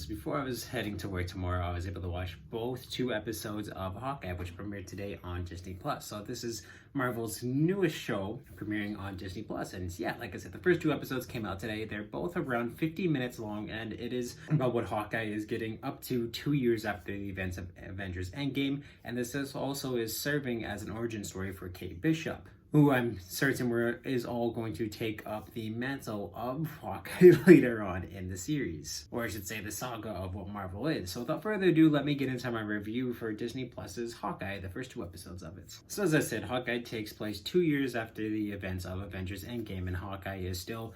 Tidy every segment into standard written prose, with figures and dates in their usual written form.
So before I was heading to work tomorrow, I was able to watch both two episodes of Hawkeye, which premiered today on Disney Plus. So this is Marvel's newest show premiering on Disney Plus. And yeah, like I said, the first two episodes came out today. They're both around 50 minutes long, and it is about what Hawkeye is getting up to 2 years after the events of Avengers Endgame. And this also is serving as an origin story for Kate Bishop, who I'm certain is all going to take up the mantle of Hawkeye later on in the series. Or I should say the saga of what Marvel is. So without further ado, let me get into my review for Disney Plus's Hawkeye, the first two episodes of it. So as I said, Hawkeye takes place 2 years after the events of Avengers Endgame, and Hawkeye is still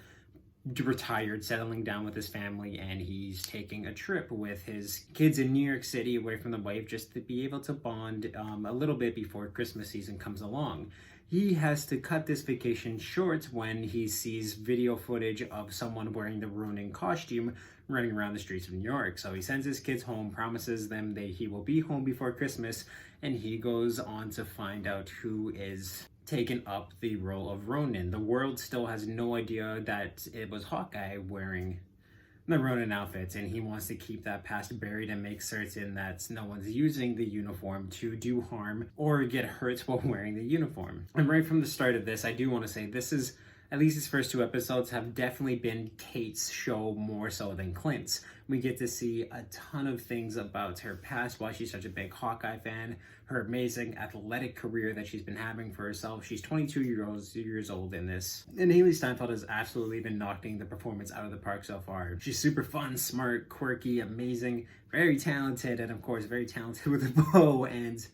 retired, settling down with his family, and he's taking a trip with his kids in New York City away from the wife just to be able to bond a little bit before Christmas season comes along. He has to cut this vacation short when he sees video footage of someone wearing the Ronin costume running around the streets of New York. So he sends his kids home, promises them that he will be home before Christmas, and he goes on to find out who is taken up the role of Ronin. The world still has no idea that it was Hawkeye wearing the Ronin outfits, and he wants to keep that past buried and make certain that no one's using the uniform to do harm or get hurt while wearing the uniform. And right from the start of this, I do want to say this is, at least these first two episodes have definitely been Kate's show more so than Clint's. We get to see a ton of things about her past, why she's such a big Hawkeye fan, her amazing athletic career that she's been having for herself. She's 22 years old in this. And Haley Steinfeld has absolutely been knocking the performance out of the park so far. She's super fun, smart, quirky, amazing, very talented, and of course very talented with a bow. And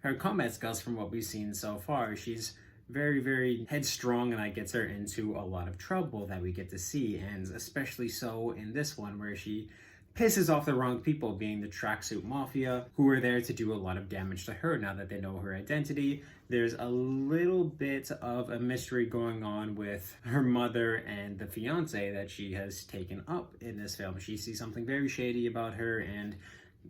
her combat skills from what we've seen so far, she's very, very headstrong, and that gets her into a lot of trouble that we get to see, and especially so in this one where she pisses off the wrong people, being the tracksuit mafia, who are there to do a lot of damage to her now that they know her identity. There's a little bit of a mystery going on with her mother and the fiance that she has taken up in this film. She sees something very shady about her, and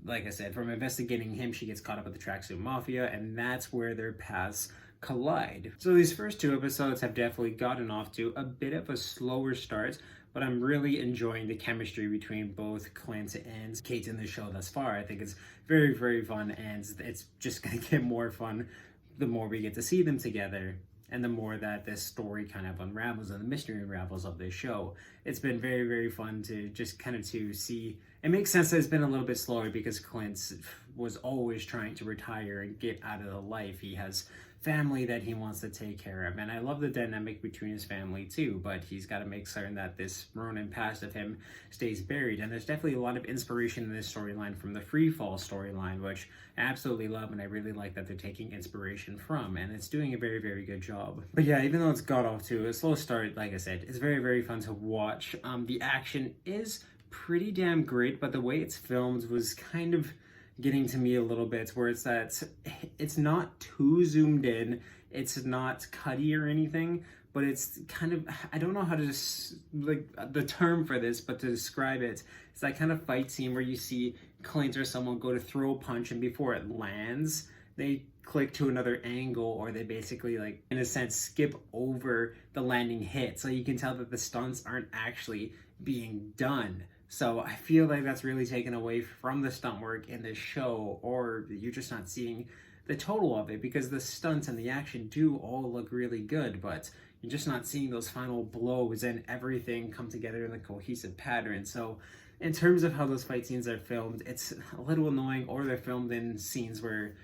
like I said, from investigating him, she gets caught up with the tracksuit mafia, and that's where their paths collide. So these first two episodes have definitely gotten off to a bit of a slower start, but I'm really enjoying the chemistry between both Clint and Kate in the show thus far. I think it's very, very fun, and it's just gonna get more fun the more we get to see them together, and the more that this story kind of unravels and the mystery unravels of this show. It's been very, very fun to just kind of to see. It makes sense that it's been a little bit slower because Clint was always trying to retire and get out of the life. He has family that he wants to take care of, and I love the dynamic between his family too, but he's got to make certain that this Ronin past of him stays buried. And there's definitely a lot of inspiration in this storyline from the Free Fall storyline, which I absolutely love, and I really like that they're taking inspiration from, and it's doing a very, very good job. But yeah, even though it's got off to a slow start, like I said, it's very, very fun to watch. The action is pretty damn great, but the way it's filmed was kind of getting to me a little bit, where it's not too zoomed in, it's not cutty or anything, but it's kind of, I don't know how to like the term for this, but to describe it, it's that kind of fight scene where you see Clint or someone go to throw a punch, and before it lands, they click to another angle, or they basically, like, in a sense, skip over the landing hit, so you can tell that the stunts aren't actually being done. So I feel like that's really taken away from the stunt work in this show, or you're just not seeing the total of it, because the stunts and the action do all look really good, but you're just not seeing those final blows and everything come together in a cohesive pattern. So in terms of how those fight scenes are filmed, it's a little annoying, or they're filmed in scenes where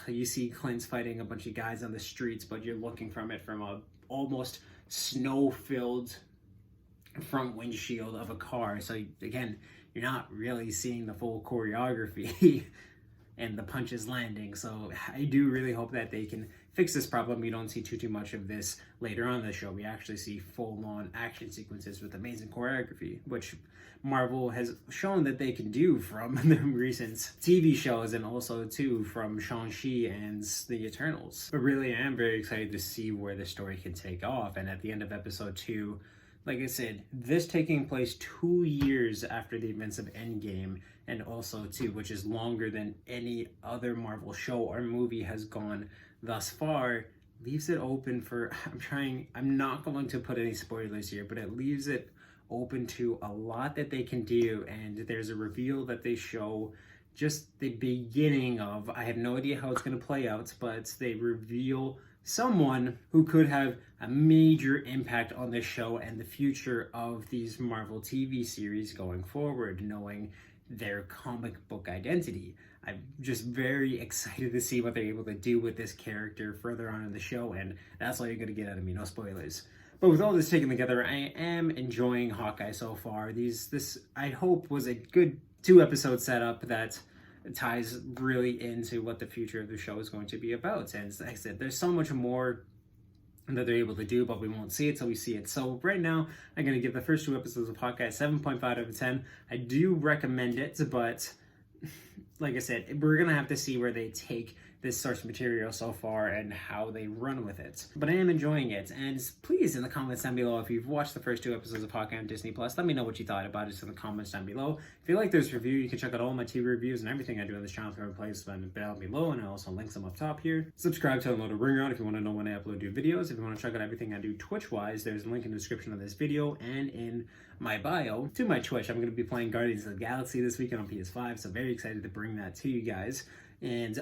you see Clint's fighting a bunch of guys on the streets, but you're looking from a almost snow-filled front windshield of a car. So again, you're not really seeing the full choreography and the punches landing. So I do really hope that they can fix this problem. We don't see too much of this later on in the show. We actually see full-on action sequences with amazing choreography, which Marvel has shown that they can do from their recent TV shows, and also too from Shang-Chi and the Eternals. But really, I am very excited to see where the story can take off. And at the end of episode 2, like I said, this taking place 2 years after the events of Endgame, and also too, which is longer than any other Marvel show or movie has gone thus far, leaves it open for, I'm not going to put any spoilers here, but it leaves it open to a lot that they can do. And there's a reveal that they show just the beginning of, I have no idea how it's going to play out, but they reveal someone who could have a major impact on this show and the future of these Marvel TV series going forward, knowing their comic book identity. I'm just very excited to see what they're able to do with this character further on in the show, and that's all you're going to get out of me, no spoilers. But with all this taken together, I am enjoying Hawkeye so far. This I hope was a good 2-episode setup that ties really into what the future of the show is going to be about. And like I said, there's so much more that they're able to do, but we won't see it till we see it. So right now, I'm going to give the first 2 episodes of Hawkeye 7.5 out of 10. I do recommend it, but like I said, we're going to have to see where they take this source material so far and how they run with it. But I am enjoying it, and please in the comments down below, if you've watched the first 2 episodes of Hawkeye on Disney Plus, let me know what you thought about it in the comments down below. If you like this review, you can check out all my TV reviews and everything I do on this channel from every place down below, and I also link them up top here. Subscribe to download a ring on if you want to know when I upload new videos. If you want to check out everything I do Twitch-wise, there's a link in the description of this video and in my bio to my Twitch. I'm going to be playing Guardians of the Galaxy this weekend on PS5, so very excited to bring that to you guys. And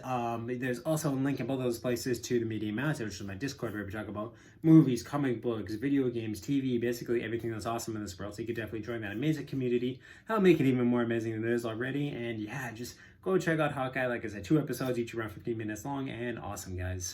there's also a link in both of those places to the Media Master, which is my Discord where we talk about movies, comic books, video games, TV, basically everything that's awesome in this world. So you could definitely join that amazing community. I'll make it even more amazing than it is already. And yeah, just go check out Hawkeye. Like I said, 2 episodes, each around 15 minutes long, and awesome, guys.